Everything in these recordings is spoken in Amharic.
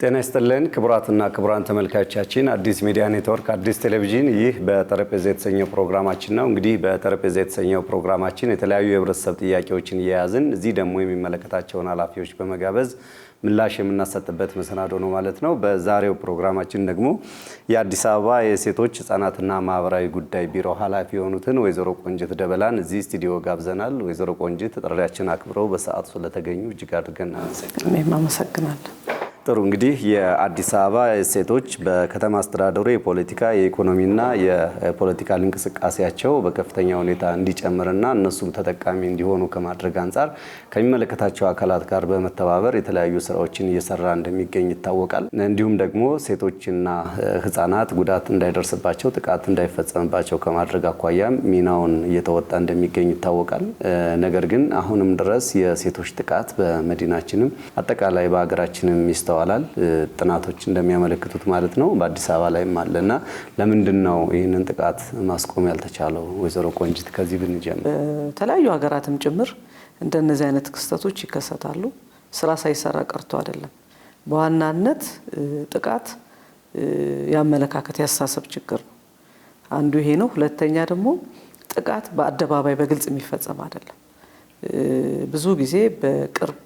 ጤና ይስጥልን ክቡራትና ክቡራን ተመልካቾቻችን አዲስ ሚዲያ ኔትወርክ አዲስ ቴሌቪዥን ይህ በጠረጴዛ የተሰኘው ፕሮግራማችን ነው። እንግዲህ በጠረጴዛ የተሰኘው ፕሮግራማችን የተለያዩ የህብረተሰብ ጥያቄዎችን እየያዝን እዚህ ደግሞ የሚመለከታቸውን ኃላፊዎች በመጋበዝ ምላሽ የምናሰጥበት መሰናዶ ነው ማለት ነው። በዛሬው ፕሮግራማችን ደግሞ የአዲስ አበባ የሴቶች ህፃናትና ማህበራዊ ጉዳይ ቢሮ ኃላፊ የሆኑትን ወይዘሮ ቆንጂት ደበላን እዚህ ስቱዲዮ ጋብዘናል። ወይዘሮ ቆንጂት ጥሪያችንን አክብረው በሰዓቱ ስለተገኙ እጅግ አድርገን እናመሰግናለን። ጥሩ እንግዲህ የአዲስ አበባ ሴቶች በከተማ አስተዳደሩ የፖለቲካ የኢኮኖሚና የፖለቲካል እንቅስቃሴያቸው በከፍተኛ ሁኔታ እንዲጨምርና እነሱም ተጠቃሚ እንዲሆኑ ከማድረግ አንፃር ከሚመለከታቸው አካላት ጋር በመተባበር የተለያዩ ስራዎችን እየሰራ እንደሚገኝ ይታወቃል። እንዲሁም ደግሞ ሴቶችና ህፃናት ጉዳት እንዳይደርስባቸው ጥቃት እንዳይፈጸምባቸው ከማድረግ አኳያም ሚናውን እየተወጣ እንደሚገኝ ይታወቃል። ነገር ግን አሁንም ድረስ የሴቶች ጥቃት በመዲናችንም አጠቃላይ በሀገራችንም ይስተዋላል። ጥናቶች እንደሚያመለክቱት ማለት ነው። በአዲስ አበባ ላይም አለና ለምንድን ነው ይህንን ጥቃት ማስቆም ያልተቻለው? ወይዘሮ ቆንጂት ከዚህ ብንጀምር። በተለያዩ ሀገራትም ጭምር እንደነዚህ አይነት ክስተቶች ይከሰታሉ። ስራ ሳይሰራ ቀርቶ አይደለም። በዋናነት ጥቃት ያመለካከት ያሳሰብ ችግር ነው። አንዱ ይሄ ነው። ሁለተኛ ደግሞ ጥቃት በአደባባይ በግልጽ የሚፈጸም አይደለም። ብዙ ጊዜ በቅርብ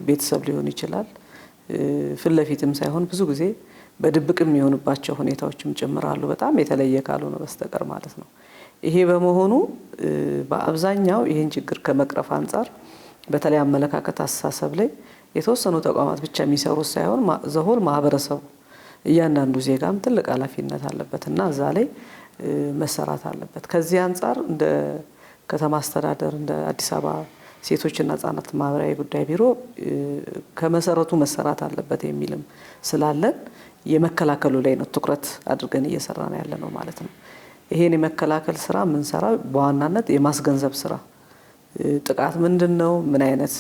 ቤተሰብ ሊሆን ይችላል፣ ፍለፊትም ሳይሆን ብዙ ጊዜ በድብቅ የሚሆንባቸው ሁኔታዎችም ጭምራሉ። በጣም የተለየ ካልሆነ በስተቀር ማለት ነው። ይሄ በመሆኑ በአብዛኛው ይህን ችግር ከመቅረፍ አንጻር በተለይ አመለካከት አስተሳሰብ ላይ የተወሰኑ ተቋማት ብቻ የሚሰሩት ሳይሆን ዘሆል ማህበረሰቡ እያንዳንዱ ዜጋም ትልቅ ኃላፊነት አለበትና እዛ ላይ መሰራት አለበት። ከዚህ አንጻር እንደ ከተማ አስተዳደር እንደ አዲስ አበባ ሴቶችና ህፃናት ማህበራዊ ጉዳይ ቢሮ ከመሰረቱ መሰራት አለበት የሚልም ስላለን የመከላከሉ ላይ ነው ትኩረት አድርገን እየሰራን ያለ ነው ማለት ነው። ይሄን የመከላከል ስራ የምንሰራው በዋናነት የማስገንዘብ ስራ፣ ጥቃት ምንድነው፣ ምን አይነት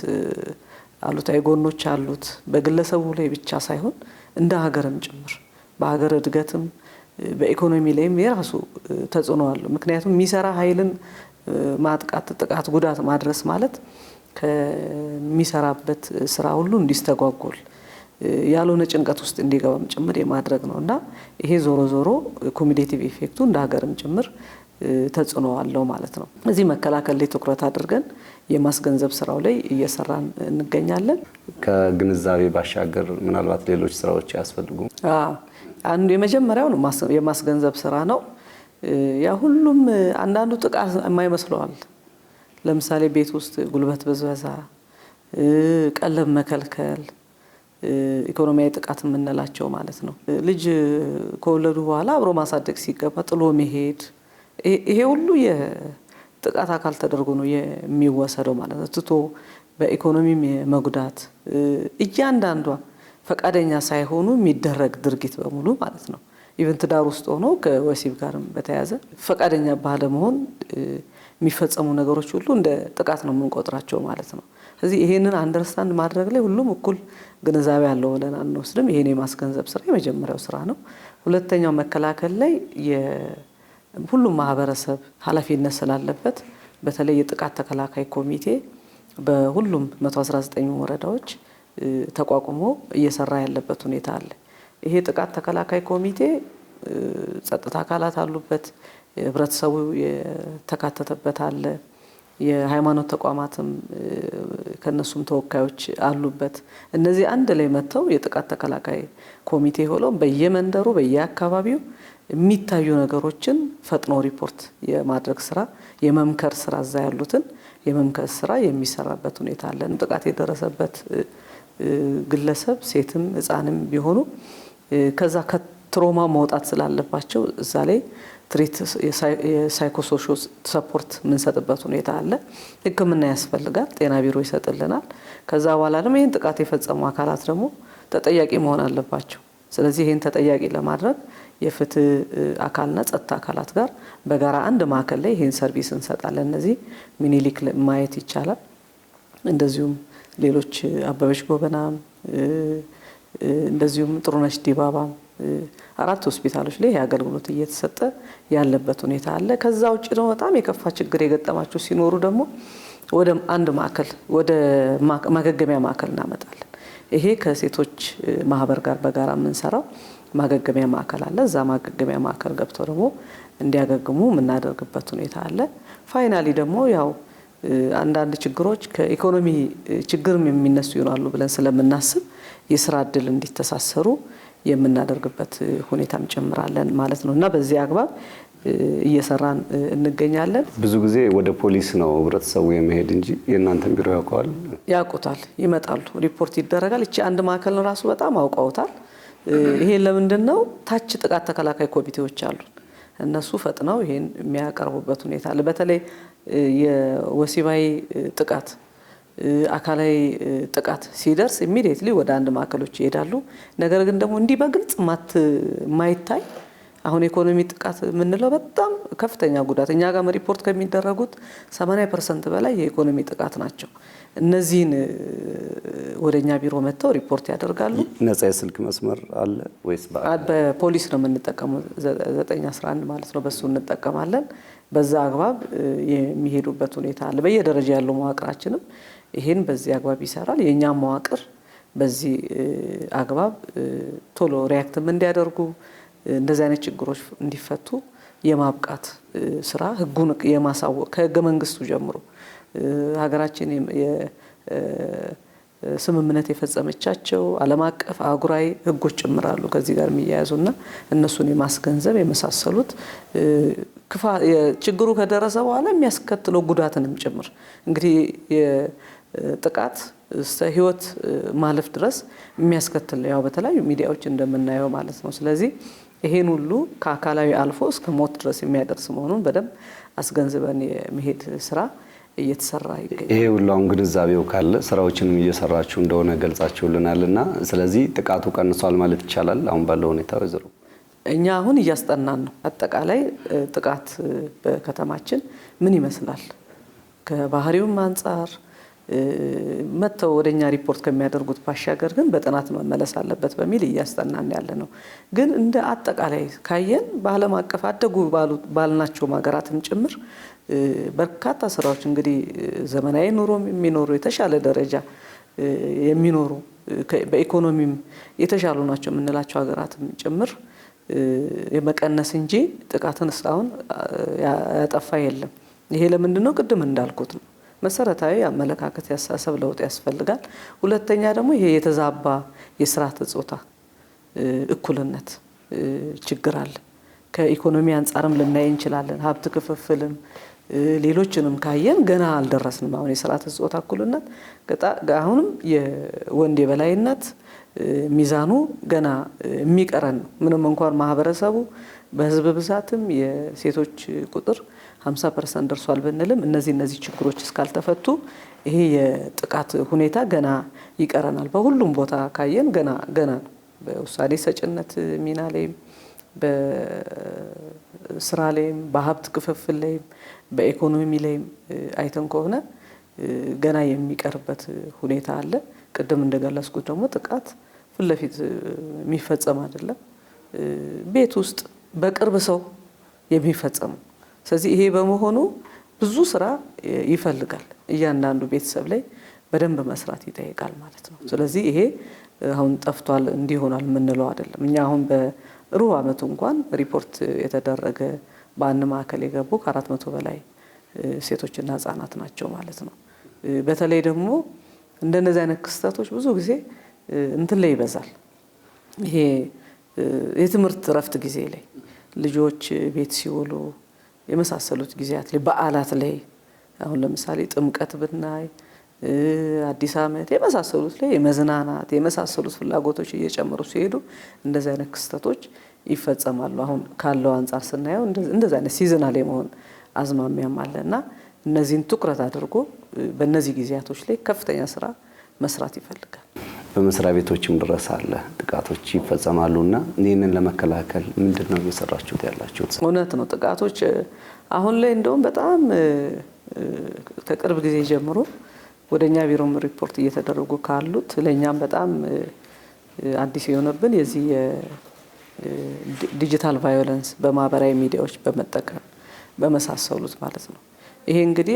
አሉታዊ ጎኖች አሉት፣ በግለሰቡ ላይ ብቻ ሳይሆን እንደ ሀገርም ጭምር በሀገር እድገትም በኢኮኖሚ ላይም የራሱ ተጽዕኖ አለው። ምክንያቱም የሚሰራ ኃይልን ማጥቃት፣ ጥቃት፣ ጉዳት ማድረስ ማለት ከሚሰራበት ስራ ሁሉ እንዲስተጓጎል ያልሆነ ጭንቀት ውስጥ እንዲገባም ጭምር የማድረግ ነውና ይሄ ዞሮ ዞሮ ኮሚኒቲቭ ኢፌክቱ እንደ ሀገርም ጭምር ተጽዕኖ አለው ማለት ነው። እዚህ መከላከል ላይ ትኩረት አድርገን የማስገንዘብ ስራው ላይ እየሰራን እንገኛለን። ከግንዛቤ ባሻገር ምናልባት ሌሎች ስራዎች ያስፈልጉ? አንዱ የመጀመሪያው ነው የማስገንዘብ ስራ ነው። ያ ሁሉም አንዳንዱ ጥቃት የማይመስለዋል። ለምሳሌ ቤት ውስጥ ጉልበት ብዝበዛ፣ ቀለብ መከልከል፣ ኢኮኖሚያዊ ጥቃት የምንላቸው ማለት ነው። ልጅ ከወለዱ በኋላ አብሮ ማሳደግ ሲገባ ጥሎ መሄድ፣ ይሄ ሁሉ የጥቃት አካል ተደርጎ ነው የሚወሰደው ማለት ነው። ትቶ በኢኮኖሚም የመጉዳት እያንዳንዷ ፈቃደኛ ሳይሆኑ የሚደረግ ድርጊት በሙሉ ማለት ነው። ኢቨን ትዳር ውስጥ ሆኖ ከወሲብ ጋርም በተያያዘ ፈቃደኛ ባለመሆን የሚፈጸሙ ነገሮች ሁሉ እንደ ጥቃት ነው የምንቆጥራቸው ማለት ነው። ስለዚህ ይሄንን አንደርስታንድ ማድረግ ላይ ሁሉም እኩል ግንዛቤ ያለው ብለን አንወስድም። ይሄን የማስገንዘብ ስራ የመጀመሪያው ስራ ነው። ሁለተኛው መከላከል ላይ ሁሉም ማህበረሰብ ኃላፊነት ስላለበት በተለይ የጥቃት ተከላካይ ኮሚቴ በሁሉም 119 ወረዳዎች ተቋቁሞ እየሰራ ያለበት ሁኔታ አለ። ይሄ ጥቃት ተከላካይ ኮሚቴ ጸጥታ አካላት አሉበት፣ ህብረተሰቡ የተካተተበት አለ፣ የሃይማኖት ተቋማትም ከነሱም ተወካዮች አሉበት። እነዚህ አንድ ላይ መጥተው የጥቃት ተከላካይ ኮሚቴ ሆነው በየመንደሩ በየአካባቢው የሚታዩ ነገሮችን ፈጥኖ ሪፖርት የማድረግ ስራ፣ የመምከር ስራ፣ እዛ ያሉትን የመምከር ስራ የሚሰራበት ሁኔታ አለ። ጥቃት የደረሰበት ግለሰብ ሴትም ህፃንም ቢሆኑ ከዛ ከትሮማ መውጣት ስላለባቸው እዛ ላይ ትሪት የሳይኮሶሻል ሰፖርት የምንሰጥበት ሁኔታ አለ። ሕክምና ያስፈልጋል፣ ጤና ቢሮ ይሰጥልናል። ከዛ በኋላ ደግሞ ይህን ጥቃት የፈጸሙ አካላት ደግሞ ተጠያቂ መሆን አለባቸው። ስለዚህ ይህን ተጠያቂ ለማድረግ የፍትህ አካልና ጸጥታ አካላት ጋር በጋራ አንድ ማዕከል ላይ ይህን ሰርቪስ እንሰጣለን። እነዚህ ሚኒሊክ ማየት ይቻላል። እንደዚሁም ሌሎች አበበች ጎበናም እንደዚሁም ጥሩነሽ ዲባባም 4 ሆስፒታሎች ላይ የአገልግሎት እየተሰጠ ያለበት ሁኔታ አለ። ከዛ ውጪ ነው በጣም የከፋ ችግር የገጠማቸው ሲኖሩ ደግሞ ወደ አንድ ማዕከል ወደ ማገገሚያ ማዕከል እናመጣለን። ይሄ ከሴቶች ማህበር ጋር በጋራ የምንሰራው ማገገሚያ ማዕከል አለ። እዛ ማገገሚያ ማዕከል ገብተው ደግሞ እንዲያገግሙ የምናደርግበት ሁኔታ አለ። ፋይናሊ ደግሞ ያው አንዳንድ ችግሮች ከኢኮኖሚ ችግርም የሚነሱ ይሆናሉ ብለን ስለምናስብ የስራ እድል እንዲተሳሰሩ የምናደርግበት ሁኔታም ጨምራለን ማለት ነው እና በዚህ አግባብ እየሰራን እንገኛለን። ብዙ ጊዜ ወደ ፖሊስ ነው ህብረተሰቡ የመሄድ እንጂ የእናንተን ቢሮ ያውቀዋል? ያውቁታል፣ ይመጣሉ፣ ሪፖርት ይደረጋል። እቺ አንድ ማዕከል ራሱ በጣም አውቀውታል። ይሄን ለምንድን ነው ታች ጥቃት ተከላካይ ኮሚቴዎች አሉ። እነሱ ፈጥነው ይሄን የሚያቀርቡበት ሁኔታ አለ። በተለይ የወሲባዊ ጥቃት፣ አካላዊ ጥቃት ሲደርስ ኢሚዲየትሊ ወደ አንድ ማዕከሎች ይሄዳሉ። ነገር ግን ደግሞ እንዲህ በግልጽ ማይታይ አሁን ኢኮኖሚ ጥቃት የምንለው በጣም ከፍተኛ ጉዳት እኛ ጋር ሪፖርት ከሚደረጉት 80% በላይ የኢኮኖሚ ጥቃት ናቸው። እነዚህን ወደኛ ቢሮ መጥተው ሪፖርት ያደርጋሉ። ነፃ የስልክ መስመር አለ ወይስ በፖሊስ ነው የምንጠቀመው? 911 ማለት ነው። በሱ እንጠቀማለን። በዛ አግባብ የሚሄዱበት ሁኔታ አለ። በየደረጃ ያለው መዋቅራችንም ይሄን በዚህ አግባብ ይሰራል። የኛም መዋቅር በዚህ አግባብ ቶሎ ሪያክትም እንዲያደርጉ እንደዚህ አይነት ችግሮች እንዲፈቱ የማብቃት ስራ ህጉን የማሳወቅ ከህገ መንግስቱ ጀምሮ ሀገራችን ስምምነት የፈጸመቻቸው ዓለም አቀፍ አህጉራዊ ህጎች ጭምራሉ ከዚህ ጋር የሚያያዙና እነሱን የማስገንዘብ የመሳሰሉት ችግሩ ከደረሰ በኋላ የሚያስከትለው ጉዳትንም ጭምር እንግዲህ ጥቃት እስከ ህይወት ማለፍ ድረስ የሚያስከትል ያው በተለያዩ ሚዲያዎች እንደምናየው ማለት ነው። ስለዚህ ይሄን ሁሉ ከአካላዊ አልፎ እስከ ሞት ድረስ የሚያደርስ መሆኑን በደንብ አስገንዝበን የመሄድ ስራ እየተሰራ ይገኛል። ይሄ ሁሉ አሁን ግንዛቤው ካለ ስራዎችንም እየሰራችሁ እንደሆነ ገልጻችሁልናልና ስለዚህ ጥቃቱ ቀንሷል ማለት ይቻላል አሁን ባለው ሁኔታ? ወይዘሮ እኛ አሁን እያስጠናን ነው። አጠቃላይ ጥቃት በከተማችን ምን ይመስላል ከባህሪውም አንፃር መተው ወደኛ ሪፖርት ከሚያደርጉት ባሻገር ግን በጥናት መመለስ አለበት በሚል እያስጠናን ያለ ነው። ግን እንደ አጠቃላይ ካየን በዓለም አቀፍ አደጉ ባልናቸው ሀገራትም ጭምር በርካታ ስራዎች እንግዲህ ዘመናዊ ኑሮም የሚኖሩ የተሻለ ደረጃ የሚኖሩ በኢኮኖሚም የተሻሉ ናቸው የምንላቸው ሀገራትም ጭምር የመቀነስ እንጂ ጥቃትን እስካሁን ያጠፋ የለም። ይሄ ለምንድን ነው? ቅድም እንዳልኩት ነው። መሰረታዊ አመለካከት ያሳሰብ ለውጥ ያስፈልጋል። ሁለተኛ ደግሞ ይሄ የተዛባ የስርዓተ ጾታ እኩልነት ችግር አለ። ከኢኮኖሚ አንጻርም ልናይ እንችላለን። ሀብት ክፍፍልም ሌሎችንም ካየን ገና አልደረስንም። አሁን የስርዓተ ጾታ እኩልነት አሁንም የወንድ የበላይነት ሚዛኑ ገና የሚቀረን ነው። ምንም እንኳን ማህበረሰቡ በህዝብ ብዛትም የሴቶች ቁጥር 50% ደርሷል ብንልም እነዚህ ችግሮች እስካልተፈቱ ይሄ የጥቃት ሁኔታ ገና ይቀረናል። በሁሉም ቦታ ካየን ገና ነው። በውሳኔ ሰጭነት ሚና ላይም፣ በስራ ላይም፣ በሀብት ክፍፍል ላይም፣ በኢኮኖሚ ላይም አይተን ከሆነ ገና የሚቀርበት ሁኔታ አለ። ቅድም እንደገለጽኩት ደግሞ ጥቃት ፊት ለፊት የሚፈጸም አይደለም፣ ቤት ውስጥ በቅርብ ሰው የሚፈጸም። ስለዚህ ይሄ በመሆኑ ብዙ ስራ ይፈልጋል። እያንዳንዱ ቤተሰብ ላይ በደንብ መስራት ይጠይቃል ማለት ነው። ስለዚህ ይሄ አሁን ጠፍቷል እንዲሆናል የምንለው አይደለም። እኛ አሁን በሩብ ዓመቱ እንኳን ሪፖርት የተደረገ በአንድ ማዕከል የገቡ ከ400 በላይ ሴቶችና ህጻናት ናቸው ማለት ነው። በተለይ ደግሞ እንደነዚህ አይነት ክስተቶች ብዙ ጊዜ እንትን ላይ ይበዛል። ይሄ የትምህርት እረፍት ጊዜ ላይ ልጆች ቤት ሲውሉ የመሳሰሉት ጊዜያት ላይ፣ በዓላት ላይ አሁን ለምሳሌ ጥምቀት ብናይ፣ አዲስ ዓመት የመሳሰሉት ላይ የመዝናናት የመሳሰሉት ፍላጎቶች እየጨመሩ ሲሄዱ እንደዚህ አይነት ክስተቶች ይፈጸማሉ። አሁን ካለው አንጻር ስናየው እንደዚህ አይነት ሲዝናል የመሆን አዝማሚያም አለና እነዚህን ትኩረት አድርጎ በእነዚህ ጊዜያቶች ላይ ከፍተኛ ስራ መስራት ይፈልጋል። በመስሪያ ቤቶችም ድረስ አለ ጥቃቶች ይፈጸማሉና ይህንን ለመከላከል ምንድነው እየሰራችሁት ያላችሁት? እውነት ነው። ጥቃቶች አሁን ላይ እንደውም በጣም ከቅርብ ጊዜ ጀምሮ ወደኛ ቢሮም ሪፖርት እየተደረጉ ካሉት ለኛም በጣም አዲስ የሆነብን የዚህ ዲጂታል ቫዮለንስ በማህበራዊ ሚዲያዎች በመጠቀም በመሳሰሉት ማለት ነው። ይሄ እንግዲህ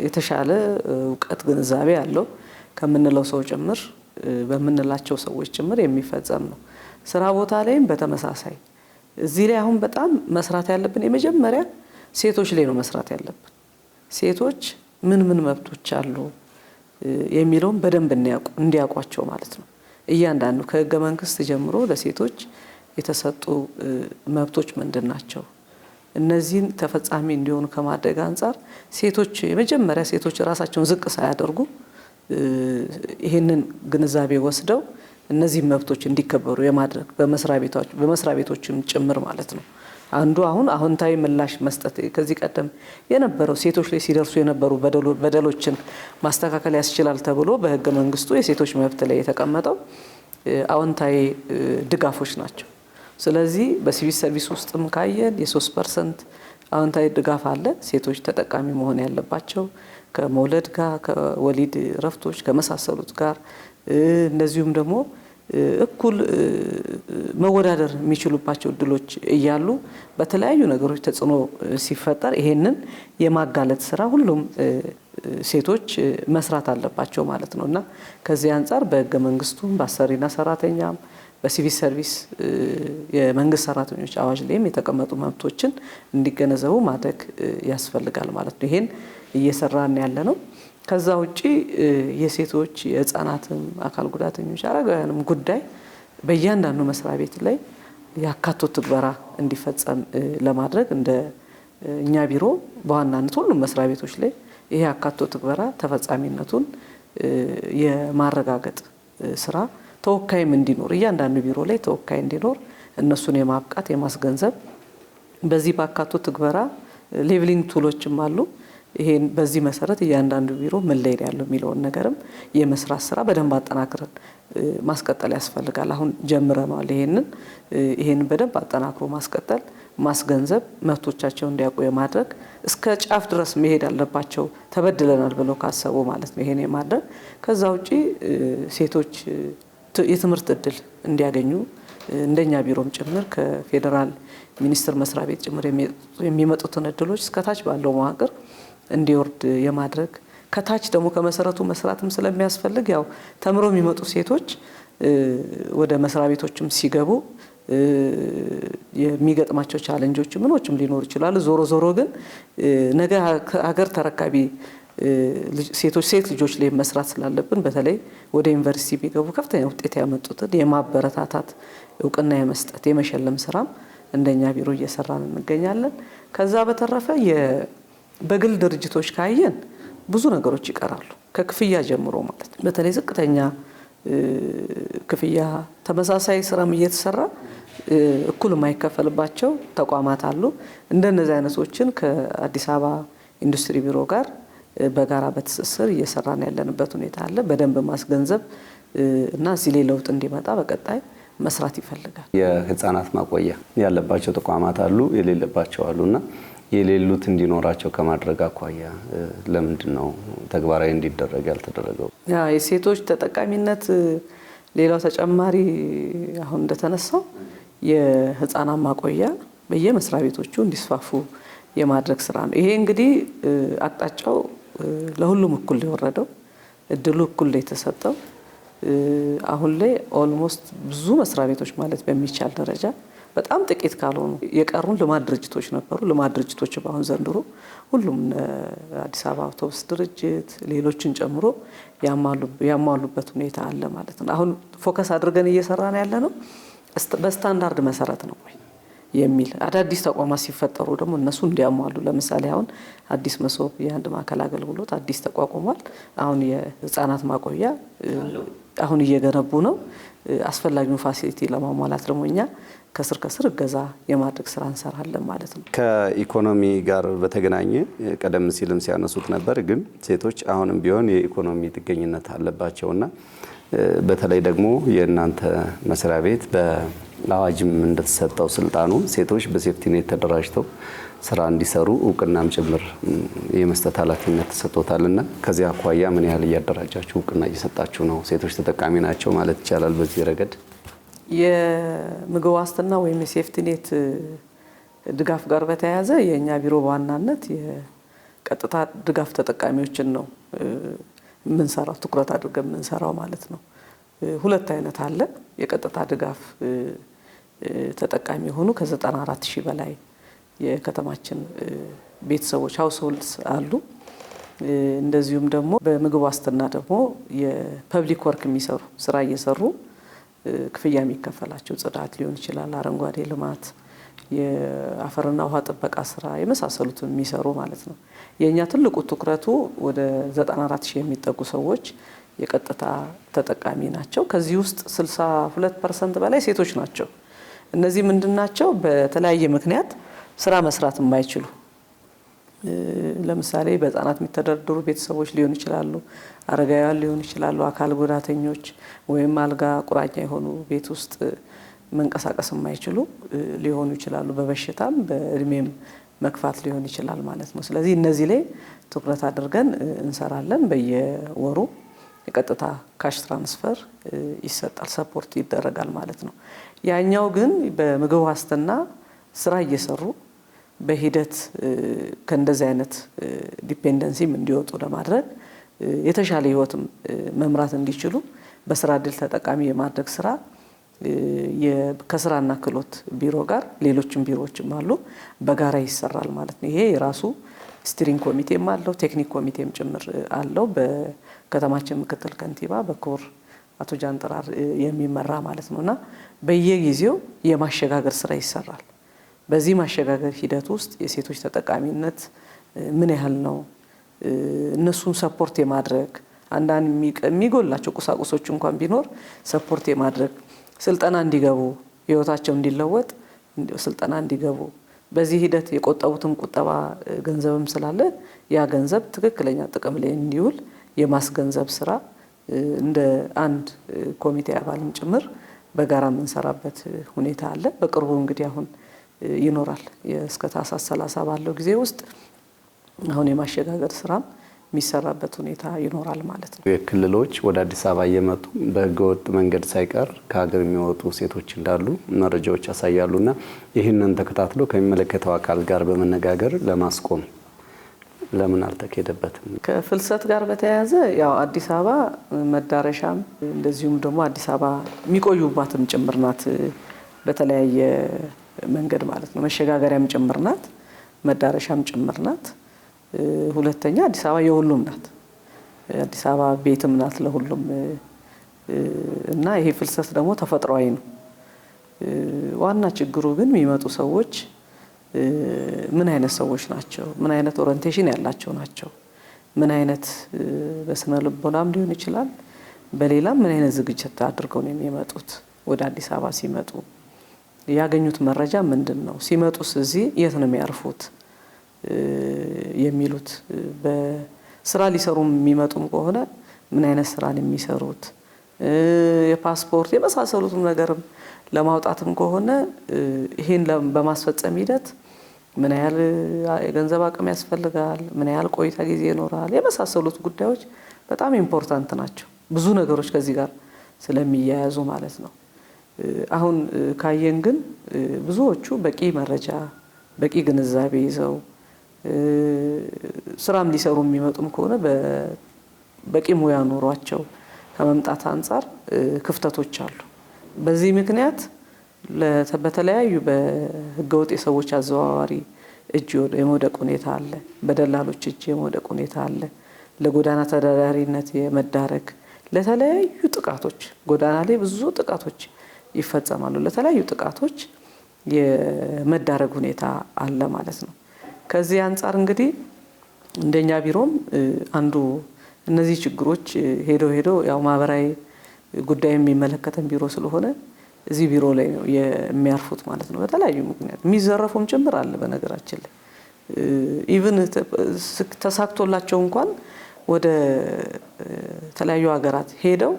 የተሻለ እውቀት ግንዛቤ ያለው ከምንለው ሰው ጭምር በምንላቸው ሰዎች ጭምር የሚፈጸም ነው። ስራ ቦታ ላይም በተመሳሳይ እዚህ ላይ አሁን በጣም መስራት ያለብን የመጀመሪያ ሴቶች ላይ ነው መስራት ያለብን። ሴቶች ምን መብቶች አሉ የሚለውን በደንብ እንዲያውቋቸው ማለት ነው። እያንዳንዱ ከህገ መንግስት ጀምሮ ለሴቶች የተሰጡ መብቶች ምንድን ናቸው? እነዚህን ተፈጻሚ እንዲሆኑ ከማድረግ አንጻር ሴቶች የመጀመሪያ ሴቶች ራሳቸውን ዝቅ ሳያደርጉ ይህንን ግንዛቤ ወስደው እነዚህ መብቶች እንዲከበሩ የማድረግ በመስሪያ ቤቶችም ጭምር ማለት ነው። አንዱ አሁን አዎንታዊ ምላሽ መስጠት ከዚህ ቀደም የነበረው ሴቶች ላይ ሲደርሱ የነበሩ በደሎችን ማስተካከል ያስችላል ተብሎ በህገ መንግስቱ የሴቶች መብት ላይ የተቀመጠው አዎንታዊ ድጋፎች ናቸው። ስለዚህ በሲቪል ሰርቪስ ውስጥም ካየን የ3% አዎንታዊ ድጋፍ አለ። ሴቶች ተጠቃሚ መሆን ያለባቸው ከመውለድ ጋር ከወሊድ ረፍቶች ከመሳሰሉት ጋር እንደዚሁም ደግሞ እኩል መወዳደር የሚችሉባቸው እድሎች እያሉ በተለያዩ ነገሮች ተጽዕኖ ሲፈጠር ይሄንን የማጋለጥ ስራ ሁሉም ሴቶች መስራት አለባቸው ማለት ነው እና ከዚህ አንጻር በህገ መንግስቱም በአሰሪና ሰራተኛም በሲቪል ሰርቪስ የመንግስት ሰራተኞች አዋጅ ላይም የተቀመጡ መብቶችን እንዲገነዘቡ ማድረግ ያስፈልጋል ማለት ነው። ይሄን እየሰራን ያለ ነው። ከዛ ውጪ የሴቶች የህፃናትም አካል ጉዳተኞች አረጋውያንም ጉዳይ በእያንዳንዱ መስሪያ ቤት ላይ ያካቶ ትግበራ እንዲፈጸም ለማድረግ እንደ እኛ ቢሮ በዋናነት ሁሉም መስሪያ ቤቶች ላይ ይሄ ያካቶ ትግበራ ተፈጻሚነቱን የማረጋገጥ ስራ ተወካይም እንዲኖር እያንዳንዱ ቢሮ ላይ ተወካይ እንዲኖር እነሱን የማብቃት የማስገንዘብ በዚህ ባካቶ ትግበራ ሌቭሊንግ ቱሎችም አሉ። ይሄን በዚህ መሰረት እያንዳንዱ ቢሮ ምን ላይ ያለው የሚለውን ነገርም የመስራት ስራ በደንብ አጠናክረን ማስቀጠል ያስፈልጋል። አሁን ጀምረናል። ይሄንን በደንብ አጠናክሮ ማስቀጠል ማስገንዘብ መብቶቻቸውን እንዲያውቁ የማድረግ እስከ ጫፍ ድረስ መሄድ አለባቸው ተበድለናል ብለው ካሰቡ ማለት ነው። ይሄን የማድረግ ከዛ ውጪ ሴቶች የትምህርት እድል እንዲያገኙ እንደኛ ቢሮም ጭምር ከፌዴራል ሚኒስቴር መስሪያ ቤት ጭምር የሚመጡትን እድሎች እስከታች ባለው መዋቅር እንዲወርድ የማድረግ ከታች ደግሞ ከመሰረቱ መስራትም ስለሚያስፈልግ ያው ተምረው የሚመጡ ሴቶች ወደ መስሪያ ቤቶችም ሲገቡ የሚገጥማቸው ቻሌንጆች ምኖችም ሊኖሩ ይችላሉ። ዞሮ ግን ነገ ሀገር ተረካቢ ሴት ልጆች ላይ መስራት ስላለብን በተለይ ወደ ዩኒቨርሲቲ ቢገቡ ከፍተኛ ውጤት ያመጡትን የማበረታታት እውቅና የመስጠት የመሸለም ስራም እንደኛ ቢሮ እየሰራን እንገኛለን። ከዛ በተረፈ በግል ድርጅቶች ካየን ብዙ ነገሮች ይቀራሉ። ከክፍያ ጀምሮ ማለት ነው። በተለይ ዝቅተኛ ክፍያ ተመሳሳይ ስራም እየተሰራ እኩል የማይከፈልባቸው ተቋማት አሉ። እንደነዚህ አይነቶችን ከአዲስ አበባ ኢንዱስትሪ ቢሮ ጋር በጋራ በትስስር እየሰራን ያለንበት ሁኔታ አለ። በደንብ ማስገንዘብ እና እዚህ ላይ ለውጥ እንዲመጣ በቀጣይ መስራት ይፈልጋል። የህፃናት ማቆያ ያለባቸው ተቋማት አሉ፣ የሌለባቸው አሉና የሌሉት እንዲኖራቸው ከማድረግ አኳያ ለምንድን ነው ተግባራዊ እንዲደረግ ያልተደረገው? የሴቶች ተጠቃሚነት ሌላው ተጨማሪ አሁን እንደተነሳው የህፃናት ማቆያ በየመስሪያ ቤቶቹ እንዲስፋፉ የማድረግ ስራ ነው። ይሄ እንግዲህ አቅጣጫው ለሁሉም እኩል የወረደው እድሉ እኩል የተሰጠው አሁን ላይ ኦልሞስት ብዙ መስሪያ ቤቶች ማለት በሚቻል ደረጃ በጣም ጥቂት ካልሆኑ የቀሩን ልማት ድርጅቶች ነበሩ። ልማት ድርጅቶች በአሁን ዘንድሮ ሁሉም አዲስ አበባ አውቶቡስ ድርጅት ሌሎችን ጨምሮ ያሟሉበት ሁኔታ አለ ማለት ነው። አሁን ፎከስ አድርገን እየሰራን ያለ ነው በስታንዳርድ መሰረት ነው የሚል አዳዲስ ተቋማት ሲፈጠሩ ደግሞ እነሱ እንዲያሟሉ። ለምሳሌ አሁን አዲስ መሶብ የአንድ ማዕከል አገልግሎት አዲስ ተቋቁሟል። አሁን የህፃናት ማቆያ አሁን እየገነቡ ነው። አስፈላጊውን ፋሲሊቲ ለማሟላት ደግሞ እኛ ከስር እገዛ የማድረግ ስራ እንሰራለን ማለት ነው። ከኢኮኖሚ ጋር በተገናኘ ቀደም ሲልም ሲያነሱት ነበር፣ ግን ሴቶች አሁንም ቢሆን የኢኮኖሚ ጥገኝነት አለባቸውና በተለይ ደግሞ የእናንተ መስሪያ ቤት በአዋጅም እንደተሰጠው ስልጣኑ ሴቶች በሴፍቲኔት ተደራጅተው ስራ እንዲሰሩ እውቅናም ጭምር የመስጠት ኃላፊነት ተሰጥቶታልና ከዚህ አኳያ ምን ያህል እያደራጃችሁ እውቅና እየሰጣችሁ ነው? ሴቶች ተጠቃሚ ናቸው ማለት ይቻላል በዚህ ረገድ? የምግብ ዋስትና ወይም የሴፍቲኔት ድጋፍ ጋር በተያያዘ የእኛ ቢሮ በዋናነት የቀጥታ ድጋፍ ተጠቃሚዎችን ነው የምንሰራው፣ ትኩረት አድርገን የምንሰራው ማለት ነው። ሁለት አይነት አለ። የቀጥታ ድጋፍ ተጠቃሚ የሆኑ ከ94 ሺህ በላይ የከተማችን ቤተሰቦች ሃውስሆልድስ አሉ። እንደዚሁም ደግሞ በምግብ ዋስትና ደግሞ የፐብሊክ ወርክ የሚሰሩ ስራ እየሰሩ ክፍያ የሚከፈላቸው ጽዳት ሊሆን ይችላል፣ አረንጓዴ ልማት፣ የአፈርና ውሃ ጥበቃ ስራ የመሳሰሉትን የሚሰሩ ማለት ነው። የኛ ትልቁ ትኩረቱ ወደ 94 ሺህ የሚጠጉ ሰዎች የቀጥታ ተጠቃሚ ናቸው። ከዚህ ውስጥ 62% በላይ ሴቶች ናቸው። እነዚህ ምንድናቸው? በተለያየ ምክንያት ስራ መስራት የማይችሉ ለምሳሌ በህፃናት የሚተዳደሩ ቤተሰቦች ሊሆኑ ይችላሉ፣ አረጋውያን ሊሆኑ ይችላሉ፣ አካል ጉዳተኞች ወይም አልጋ ቁራኛ የሆኑ ቤት ውስጥ መንቀሳቀስ የማይችሉ ሊሆኑ ይችላሉ። በበሽታም በእድሜም መግፋት ሊሆን ይችላል ማለት ነው። ስለዚህ እነዚህ ላይ ትኩረት አድርገን እንሰራለን። በየወሩ የቀጥታ ካሽ ትራንስፈር ይሰጣል፣ ሰፖርት ይደረጋል ማለት ነው። ያኛው ግን በምግብ ዋስትና ስራ እየሰሩ በሂደት ከእንደዚህ አይነት ዲፔንደንሲም እንዲወጡ ለማድረግ የተሻለ ህይወትም መምራት እንዲችሉ በስራ እድል ተጠቃሚ የማድረግ ስራ ከስራና ክህሎት ቢሮ ጋር ሌሎችም ቢሮዎችም አሉ በጋራ ይሰራል ማለት ነው። ይሄ የራሱ ስቲሪንግ ኮሚቴም አለው፣ ቴክኒክ ኮሚቴም ጭምር አለው። በከተማችን ምክትል ከንቲባ በክቡር አቶ ጃንጥራር የሚመራ ማለት ነውና በየጊዜው የማሸጋገር ስራ ይሰራል። በዚህ ማሸጋገር ሂደት ውስጥ የሴቶች ተጠቃሚነት ምን ያህል ነው፣ እነሱን ሰፖርት የማድረግ አንዳንድ የሚጎላቸው ቁሳቁሶች እንኳን ቢኖር ሰፖርት የማድረግ ስልጠና እንዲገቡ ህይወታቸው እንዲለወጥ ስልጠና እንዲገቡ በዚህ ሂደት የቆጠቡትን ቁጠባ ገንዘብም ስላለ ያ ገንዘብ ትክክለኛ ጥቅም ላይ እንዲውል የማስገንዘብ ስራ እንደ አንድ ኮሚቴ አባልም ጭምር በጋራ የምንሰራበት ሁኔታ አለ። በቅርቡ እንግዲህ አሁን ይኖራል እስከ ታህሳስ 30 ባለው ጊዜ ውስጥ አሁን የማሸጋገር ስራም የሚሰራበት ሁኔታ ይኖራል ማለት ነው። የክልሎች ወደ አዲስ አበባ እየመጡ በህገወጥ መንገድ ሳይቀር ከሀገር የሚወጡ ሴቶች እንዳሉ መረጃዎች ያሳያሉና ይህንን ተከታትሎ ከሚመለከተው አካል ጋር በመነጋገር ለማስቆም ለምን አልተካሄደበትም? ከፍልሰት ጋር በተያያዘ ያው አዲስ አበባ መዳረሻም እንደዚሁም ደግሞ አዲስ አበባ የሚቆዩባትም ጭምር ናት። በተለያየ መንገድ ማለት ነው። መሸጋገሪያም ጭምር ናት፣ መዳረሻም ጭምር ናት። ሁለተኛ አዲስ አበባ የሁሉም ናት። አዲስ አበባ ቤትም ናት ለሁሉም እና ይሄ ፍልሰት ደግሞ ተፈጥሯዊ ነው። ዋና ችግሩ ግን የሚመጡ ሰዎች ምን አይነት ሰዎች ናቸው፣ ምን አይነት ኦሪንቴሽን ያላቸው ናቸው፣ ምን አይነት በስነ ልቦናም ሊሆን ይችላል፣ በሌላም ምን አይነት ዝግጅት አድርገው ነው የሚመጡት። ወደ አዲስ አበባ ሲመጡ ያገኙት መረጃ ምንድን ነው፣ ሲመጡስ እዚህ የት ነው የሚያርፉት የሚሉት፣ በስራ ሊሰሩ የሚመጡም ከሆነ ምን አይነት ስራ ነው የሚሰሩት፣ የፓስፖርት የመሳሰሉትም ነገርም ለማውጣትም ከሆነ ይሄን በማስፈጸም ሂደት ምን ያህል የገንዘብ አቅም ያስፈልጋል፣ ምን ያህል ቆይታ ጊዜ ይኖራል፣ የመሳሰሉት ጉዳዮች በጣም ኢምፖርታንት ናቸው። ብዙ ነገሮች ከዚህ ጋር ስለሚያያዙ ማለት ነው። አሁን ካየን ግን ብዙዎቹ በቂ መረጃ በቂ ግንዛቤ ይዘው ስራም ሊሰሩ የሚመጡም ከሆነ በቂ ሙያ ኖሯቸው ከመምጣት አንጻር ክፍተቶች አሉ። በዚህ ምክንያት በተለያዩ በህገወጥ የሰዎች አዘዋዋሪ እጅ የመውደቅ ሁኔታ አለ፣ በደላሎች እጅ የመውደቅ ሁኔታ አለ፣ ለጎዳና ተዳዳሪነት የመዳረግ ለተለያዩ ጥቃቶች ጎዳና ላይ ብዙ ጥቃቶች ይፈጸማሉ። ለተለያዩ ጥቃቶች የመዳረግ ሁኔታ አለ ማለት ነው። ከዚህ አንጻር እንግዲህ እንደኛ ቢሮም አንዱ እነዚህ ችግሮች ሄደው ያው ማህበራዊ ጉዳይ የሚመለከተን ቢሮ ስለሆነ እዚህ ቢሮ ላይ ነው የሚያርፉት ማለት ነው። በተለያዩ ምክንያት የሚዘረፉም ጭምር አለ። በነገራችን ላይ ኢቭን ተሳክቶላቸው እንኳን ወደ ተለያዩ ሀገራት ሄደው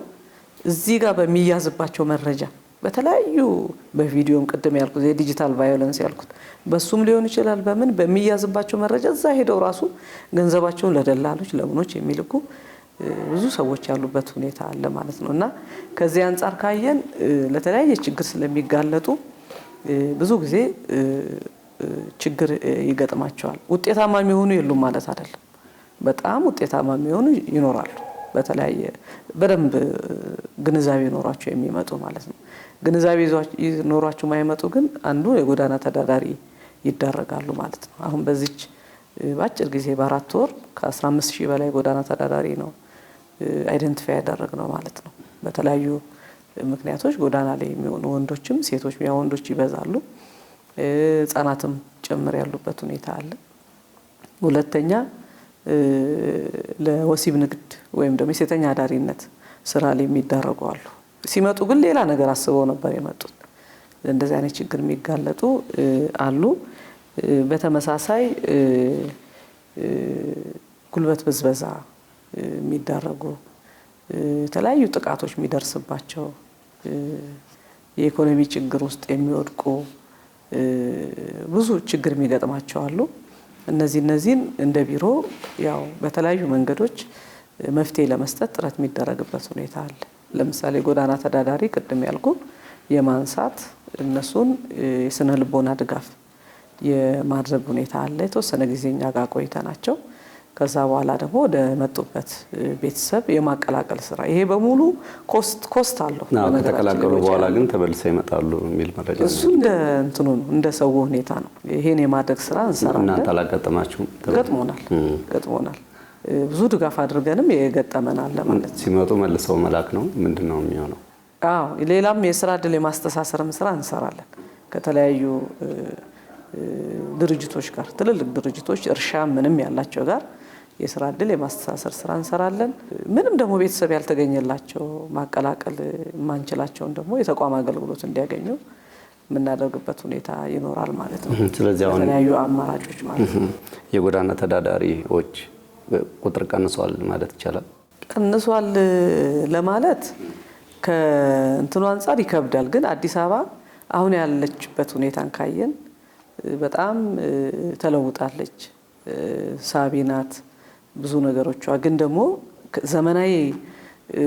እዚህ ጋር በሚያዝባቸው መረጃ በተለያዩ በቪዲዮም ቅድም ያልኩት የዲጂታል ቫዮለንስ ያልኩት በሱም ሊሆን ይችላል በምን በሚያዝባቸው መረጃ እዛ ሄደው ራሱ ገንዘባቸውን ለደላሎች ለምኖች የሚልኩ ብዙ ሰዎች ያሉበት ሁኔታ አለ ማለት ነው። እና ከዚህ አንጻር ካየን ለተለያየ ችግር ስለሚጋለጡ ብዙ ጊዜ ችግር ይገጥማቸዋል። ውጤታማ የሚሆኑ የሉም ማለት አይደለም። በጣም ውጤታማ የሚሆኑ ይኖራሉ። በተለያየ በደንብ ግንዛቤ ኖሯቸው የሚመጡ ማለት ነው። ግንዛቤ ኖሯቸው ማይመጡ ግን አንዱ የጎዳና ተዳዳሪ ይዳረጋሉ ማለት ነው። አሁን በዚች በአጭር ጊዜ በ4 ወር ከ15,000 በላይ ጎዳና ተዳዳሪ ነው አይደንቲፋይ ያደረግነው ማለት ነው። በተለያዩ ምክንያቶች ጎዳና ላይ የሚሆኑ ወንዶችም ሴቶች ወንዶች ይበዛሉ፣ ህጻናትም ጭምር ያሉበት ሁኔታ አለ። ሁለተኛ ለወሲብ ንግድ ወይም ደግሞ የሴተኛ አዳሪነት ስራ ላይ የሚዳረጉ አሉ። ሲመጡ ግን ሌላ ነገር አስበው ነበር የመጡት። እንደዚህ አይነት ችግር የሚጋለጡ አሉ። በተመሳሳይ ጉልበት ብዝበዛ የሚዳረጉ የተለያዩ ጥቃቶች የሚደርስባቸው የኢኮኖሚ ችግር ውስጥ የሚወድቁ ብዙ ችግር የሚገጥማቸው አሉ። እነዚህን እንደ ቢሮ ያው በተለያዩ መንገዶች መፍትሄ ለመስጠት ጥረት የሚደረግበት ሁኔታ አለ። ለምሳሌ ጎዳና ተዳዳሪ ቅድም ያልኩ የማንሳት እነሱን የስነ ልቦና ድጋፍ የማድረግ ሁኔታ አለ። የተወሰነ ጊዜ እኛ ጋር ቆይተናቸው ከዛ በኋላ ደግሞ ወደ መጡበት ቤተሰብ የማቀላቀል ስራ ይሄ በሙሉ ኮስት አለው። ከተቀላቀሉ በኋላ ግን ተመልሰው ይመጣሉ የሚል መረጃ እሱ እንደ እንትኑ ነው እንደ ሰው ሁኔታ ነው። ይሄን የማድረግ ስራ እንሰራለን። እናንተ አላጋጠማችሁም? ገጥሞናል። ብዙ ድጋፍ አድርገንም የገጠመናል ማለት ነው። ሲመጡ መልሰው መላክ ነው ምንድነው የሚሆነው? አዎ ሌላም የስራ እድል የማስተሳሰርም ስራ እንሰራለን ከተለያዩ ድርጅቶች ጋር ትልልቅ ድርጅቶች እርሻ ምንም ያላቸው ጋር የስራ እድል የማስተሳሰር ስራ እንሰራለን። ምንም ደግሞ ቤተሰብ ያልተገኘላቸው ማቀላቀል ማንችላቸውን ደግሞ የተቋም አገልግሎት እንዲያገኙ የምናደርግበት ሁኔታ ይኖራል ማለት ነው። ስለዚህ አሁን የተለያዩ አማራጮች ማለት ነው። የጎዳና ተዳዳሪዎች ቁጥር ቀንሷል ማለት ይቻላል? ቀንሷል ለማለት ከእንትኑ አንፃር ይከብዳል። ግን አዲስ አበባ አሁን ያለችበት ሁኔታን ካየን በጣም ተለውጣለች። ሳቢ ናት ብዙ ነገሮቿ። ግን ደግሞ ዘመናዊ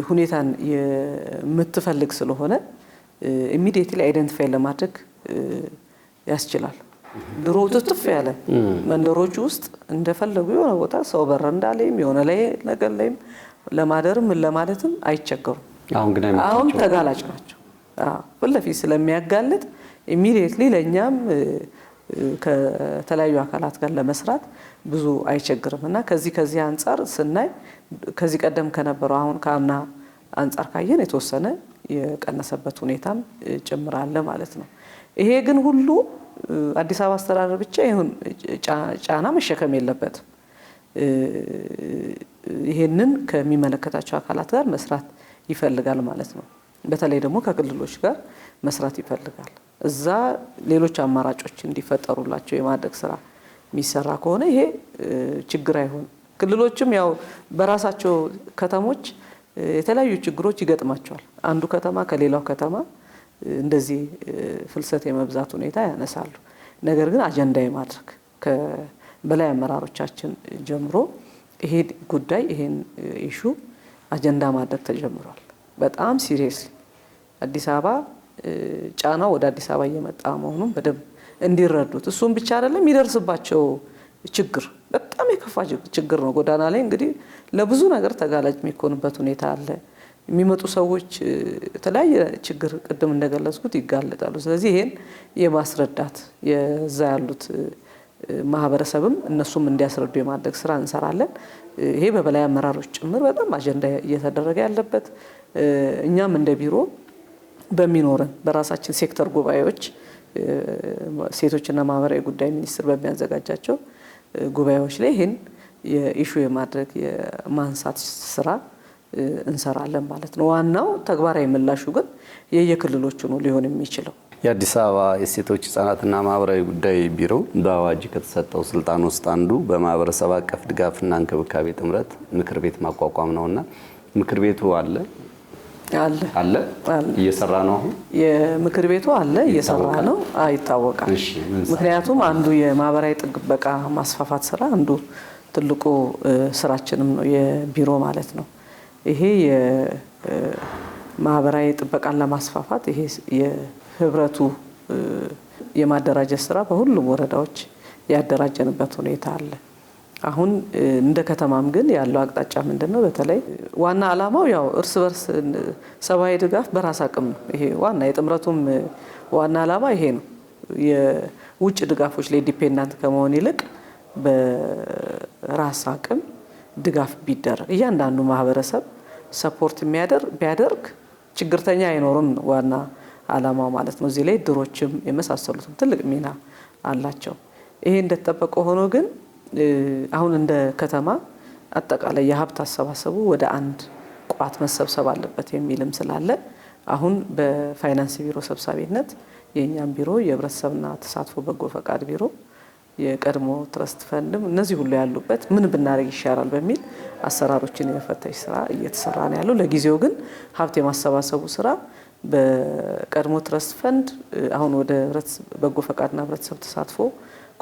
ሁኔታን የምትፈልግ ስለሆነ ኢሚዲየትሊ አይደንቲፋይ ለማድረግ ያስችላል። ድሮ ትጥፍ ያለ መንደሮች ውስጥ እንደፈለጉ የሆነ ቦታ ሰው በረንዳ ላይም የሆነ ላይ ነገር ላይም ለማደርም ለማለትም አይቸገሩም። አሁን ተጋላጭ ናቸው። ፊት ለፊት ስለሚያጋልጥ ኢሚዲየትሊ ለእኛም ከተለያዩ አካላት ጋር ለመስራት ብዙ አይቸግርም እና ከዚህ አንፃር ስናይ ከዚህ ቀደም ከነበረው አሁን ከአምና አንፃር ካየን የተወሰነ የቀነሰበት ሁኔታም ጭምራለ ማለት ነው። ይሄ ግን ሁሉ አዲስ አበባ አስተዳደር ብቻ ይሁን ጫና መሸከም የለበትም። ይሄንን ከሚመለከታቸው አካላት ጋር መስራት ይፈልጋል ማለት ነው። በተለይ ደግሞ ከክልሎች ጋር መስራት ይፈልጋል። እዛ ሌሎች አማራጮች እንዲፈጠሩላቸው የማድረግ ስራ የሚሰራ ከሆነ ይሄ ችግር አይሆንም። ክልሎችም ያው በራሳቸው ከተሞች የተለያዩ ችግሮች ይገጥማቸዋል። አንዱ ከተማ ከሌላው ከተማ እንደዚህ ፍልሰት የመብዛት ሁኔታ ያነሳሉ። ነገር ግን አጀንዳ የማድረግ ከበላይ አመራሮቻችን ጀምሮ ይሄ ጉዳይ ይሄን ኢሹ አጀንዳ ማድረግ ተጀምሯል። በጣም ሲሪየስ አዲስ አበባ ጫናው ወደ አዲስ አበባ እየመጣ መሆኑን በደንብ እንዲረዱት። እሱም ብቻ አይደለም የሚደርስባቸው ችግር በጣም የከፋ ችግር ነው። ጎዳና ላይ እንግዲህ ለብዙ ነገር ተጋላጭ የሚሆንበት ሁኔታ አለ። የሚመጡ ሰዎች የተለያየ ችግር ቅድም እንደገለጽኩት ይጋለጣሉ። ስለዚህ ይሄን የማስረዳት የዛ ያሉት ማህበረሰብም እነሱም እንዲያስረዱ የማድረግ ስራ እንሰራለን። ይሄ በበላይ አመራሮች ጭምር በጣም አጀንዳ እየተደረገ ያለበት እኛም እንደ ቢሮ በሚኖረን በራሳችን ሴክተር ጉባኤዎች ሴቶችና ማህበራዊ ጉዳይ ሚኒስቴር በሚያዘጋጃቸው ጉባኤዎች ላይ ይሄን የኢሹ የማድረግ የማንሳት ስራ እንሰራለን ማለት ነው። ዋናው ተግባራዊ ምላሹ ግን የየክልሎቹ ነው ሊሆን የሚችለው። የአዲስ አበባ የሴቶች ህጻናትና ማህበራዊ ጉዳይ ቢሮ በአዋጅ ከተሰጠው ስልጣን ውስጥ አንዱ በማህበረሰብ አቀፍ ድጋፍና እንክብካቤ ጥምረት ምክር ቤት ማቋቋም ነውና ምክር ቤቱ አለ እየሰራ ነው። አሁን የምክር ቤቱ አለ እየሰራ ነው ይታወቃል። ምክንያቱም አንዱ የማህበራዊ ጥበቃ ማስፋፋት ስራ አንዱ ትልቁ ስራችንም ነው የቢሮ ማለት ነው። ይሄ የማህበራዊ ጥበቃን ለማስፋፋት ይሄ የህብረቱ የማደራጀት ስራ በሁሉም ወረዳዎች ያደራጀንበት ሁኔታ አለ። አሁን እንደ ከተማም ግን ያለው አቅጣጫ ምንድነው? በተለይ ዋና ዓላማው ያው እርስ በርስ ሰብአዊ ድጋፍ በራስ አቅም ነው። ይሄ ዋና የጥምረቱም ዋና ዓላማ ይሄ ነው። የውጭ ድጋፎች ላይ ዲፔንዳንት ከመሆን ይልቅ በራስ አቅም ድጋፍ ቢደረግ እያንዳንዱ ማህበረሰብ ሰፖርት ቢያደርግ ችግርተኛ አይኖርም ነው ዋና ዓላማው ማለት ነው። እዚህ ላይ ድሮችም የመሳሰሉትም ትልቅ ሚና አላቸው። ይሄ እንደተጠበቀ ሆኖ ግን አሁን እንደ ከተማ አጠቃላይ የሀብት አሰባሰቡ ወደ አንድ ቋት መሰብሰብ አለበት የሚልም ስላለ አሁን በፋይናንስ ቢሮ ሰብሳቢነት የኛም ቢሮ የህብረተሰብና ተሳትፎ በጎ ፈቃድ ቢሮ የቀድሞ ትረስት ፈንድም እነዚህ ሁሉ ያሉበት ምን ብናደርግ ይሻላል በሚል አሰራሮችን የመፈተሽ ስራ እየተሰራ ነው ያለው። ለጊዜው ግን ሀብት የማሰባሰቡ ስራ በቀድሞ ትረስት ፈንድ አሁን ወደ በጎ ፈቃድና ህብረተሰብ ተሳትፎ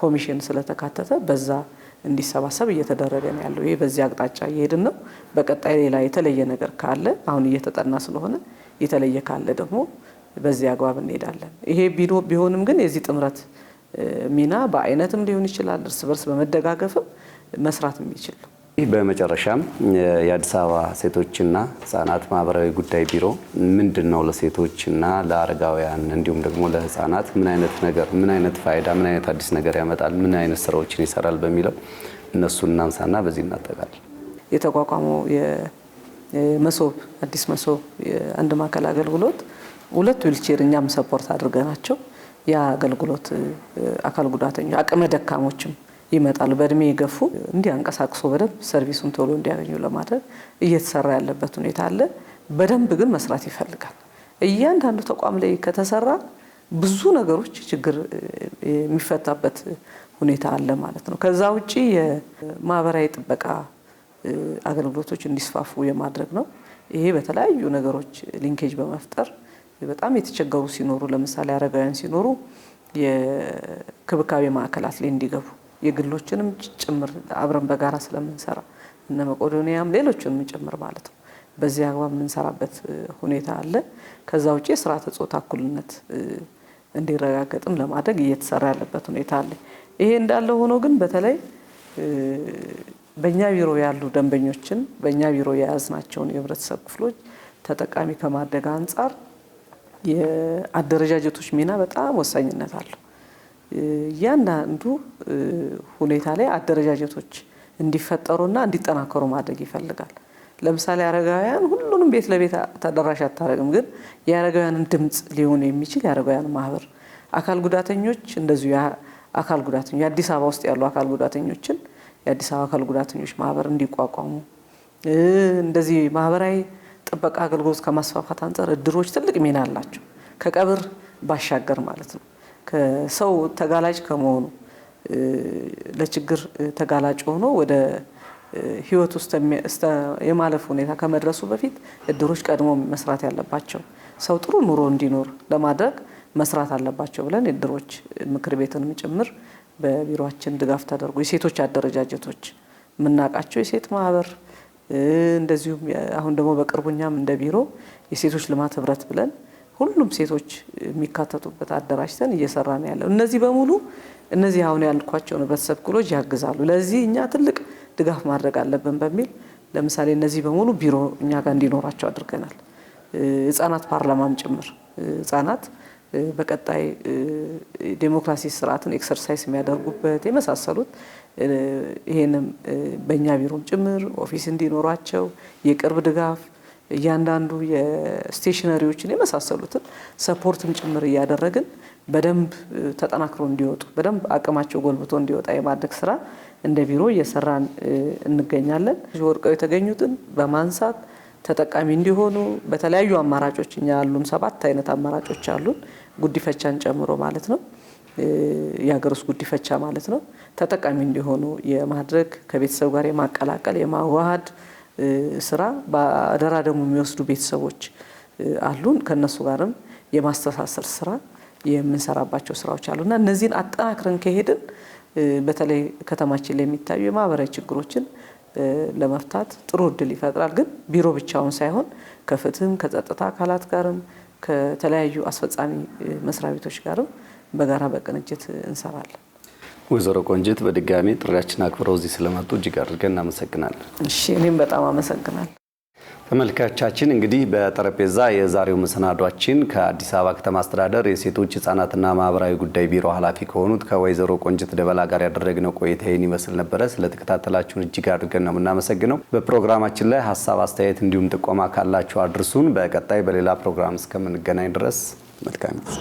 ኮሚሽን ስለተካተተ በዛ እንዲሰባሰብ እየተደረገ ነው ያለው። ይሄ በዚህ አቅጣጫ እየሄድን ነው። በቀጣይ ሌላ የተለየ ነገር ካለ አሁን እየተጠና ስለሆነ የተለየ ካለ ደግሞ በዚህ አግባብ እንሄዳለን። ይሄ ቢሆንም ግን የዚህ ጥምረት ሚና በአይነትም ሊሆን ይችላል፣ እርስ በርስ በመደጋገፍም መስራት የሚችል ነው። ይህ በመጨረሻም የአዲስ አበባ ሴቶችና ህጻናት ማህበራዊ ጉዳይ ቢሮ ምንድነው ለሴቶችና ለአረጋውያን እንዲሁም ደግሞ ለህጻናት ምን አይነት ፋይዳ ምን አይነት አዲስ ነገር ያመጣል፣ ምን አይነት ስራዎችን ይሰራል በሚለው እነሱን እናንሳና በዚህ እናጠቃል። የተቋቋመው የመሶብ አዲስ መሶብ የአንድ ማዕከል አገልግሎት 2 ዊልቼር እኛም ሰፖርት አድርገናቸው ያ አገልግሎት አካል ጉዳተኞች አቅመ ደካሞችም ይመጣሉ በእድሜ የገፉ እንዲያንቀሳቅሱ በደንብ ሰርቪሱን ቶሎ እንዲያገኙ ለማድረግ እየተሰራ ያለበት ሁኔታ አለ። በደንብ ግን መስራት ይፈልጋል። እያንዳንዱ ተቋም ላይ ከተሰራ ብዙ ነገሮች ችግር የሚፈታበት ሁኔታ አለ ማለት ነው። ከዛ ውጪ የማህበራዊ ጥበቃ አገልግሎቶች እንዲስፋፉ የማድረግ ነው። ይሄ በተለያዩ ነገሮች ሊንኬጅ በመፍጠር በጣም የተቸገሩ ሲኖሩ ለምሳሌ አረጋውያን ሲኖሩ የክብካቤ ማዕከላት ላይ እንዲገቡ የግሎችንም ጭምር አብረን በጋራ ስለምንሰራ እነ መቄዶንያም ሌሎችንም ጭምር ማለት ነው በዚህ አግባብ የምንሰራበት ሁኔታ አለ። ከዛ ውጪ የስርዓተ ጾታ እኩልነት እንዲረጋገጥም ለማድረግ እየተሰራ ያለበት ሁኔታ አለ። ይሄ እንዳለ ሆኖ ግን በተለይ በእኛ ቢሮ ያሉ ደንበኞችን በእኛ ቢሮ የያዝናቸውን የህብረተሰብ ክፍሎች ተጠቃሚ ከማድረግ አንጻር የአደረጃጀቶች ሚና በጣም ወሳኝነት አለው። እያንዳንዱ ሁኔታ ላይ አደረጃጀቶች እንዲፈጠሩና እንዲጠናከሩ ማድረግ ይፈልጋል። ለምሳሌ አረጋውያን ሁሉንም ቤት ለቤት ተደራሽ አታደርግም፣ ግን የአረጋውያንን ድምጽ ሊሆን የሚችል የአረጋውያን ማህበር፣ አካል ጉዳተኞች እንደዚሁ አካል ጉዳተኞች አዲስ አበባ ውስጥ ያሉ አካል ጉዳተኞችን የአዲስ አበባ አካል ጉዳተኞች ማህበር እንዲቋቋሙ እንደዚህ ማህበራዊ ጥበቃ አገልግሎት ከማስፋፋት አንጻር እድሮች ትልቅ ሚና አላቸው። ከቀብር ባሻገር ማለት ነው። ከሰው ተጋላጭ ከመሆኑ ለችግር ተጋላጭ ሆኖ ወደ ህይወት ውስጥ የማለፍ ሁኔታ ከመድረሱ በፊት እድሮች ቀድሞ መስራት ያለባቸው ሰው ጥሩ ኑሮ እንዲኖር ለማድረግ መስራት አለባቸው ብለን እድሮች ምክር ቤትንም ጭምር በቢሮአችን ድጋፍ ተደርጎ የሴቶች አደረጃጀቶች የምናውቃቸው የሴት ማህበር እንደዚሁም አሁን ደግሞ በቅርቡኛም እንደ ቢሮ የሴቶች ልማት ህብረት ብለን ሁሉም ሴቶች የሚካተቱበት አደራጅተን እየሰራ ነው ያለው። እነዚህ በሙሉ እነዚህ አሁን ያልኳቸውን ህብረተሰብ ክፍሎች ያግዛሉ። ለዚህ እኛ ትልቅ ድጋፍ ማድረግ አለብን በሚል ለምሳሌ እነዚህ በሙሉ ቢሮ እኛ ጋር እንዲኖራቸው አድርገናል። ህጻናት ፓርላማም ጭምር ህጻናት በቀጣይ ዴሞክራሲ ስርዓትን ኤክሰርሳይዝ የሚያደርጉበት የመሳሰሉት ይሄንም በእኛ ቢሮም ጭምር ኦፊስ እንዲኖራቸው የቅርብ ድጋፍ እያንዳንዱ የስቴሽነሪዎችን የመሳሰሉትን ሰፖርትም ጭምር እያደረግን በደንብ ተጠናክሮ እንዲወጡ በደንብ አቅማቸው ጎልብቶ እንዲወጣ የማድረግ ስራ እንደ ቢሮ እየሰራን እንገኛለን። ወድቀው የተገኙትን በማንሳት ተጠቃሚ እንዲሆኑ በተለያዩ አማራጮች እኛ ያሉን 7 አይነት አማራጮች አሉን፣ ጉዲፈቻን ጨምሮ ማለት ነው። የሀገር ውስጥ ጉዲፈቻ ማለት ነው። ተጠቃሚ እንዲሆኑ የማድረግ ከቤተሰብ ጋር የማቀላቀል የማዋሃድ ስራ በአደራ ደግሞ የሚወስዱ ቤተሰቦች አሉን። ከነሱ ጋርም የማስተሳሰር ስራ የምንሰራባቸው ስራዎች አሉና እነዚህን አጠናክረን ከሄድን በተለይ ከተማችን ላይ የሚታዩ የማህበራዊ ችግሮችን ለመፍታት ጥሩ እድል ይፈጥራል። ግን ቢሮ ብቻውን ሳይሆን ከፍትህም ከጸጥታ አካላት ጋርም ከተለያዩ አስፈጻሚ መስሪያ ቤቶች ጋርም በጋራ በቅንጅት እንሰራለን። ወይዘሮ ቆንጂት በድጋሚ ጥሪያችን አክብረው እዚህ ስለመጡ እጅግ አድርገን እናመሰግናለን። እሺ እኔም በጣም አመሰግናለሁ። ተመልካቾቻችን እንግዲህ በጠረጴዛ የዛሬው መሰናዷችን ከአዲስ አበባ ከተማ አስተዳደር የሴቶች ህጻናትና ማህበራዊ ጉዳይ ቢሮ ኃላፊ ከሆኑት ከወይዘሮ ቆንጂት ደበላ ጋር ያደረግነው ቆይታ ይህን ይመስል ነበረ። ስለተከታተላችሁን እጅግ አድርገን ነው የምናመሰግነው። በፕሮግራማችን ላይ ሀሳብ፣ አስተያየት እንዲሁም ጥቆማ ካላችሁ አድርሱን። በቀጣይ በሌላ ፕሮግራም እስከምንገናኝ ድረስ መልካም ጊዜ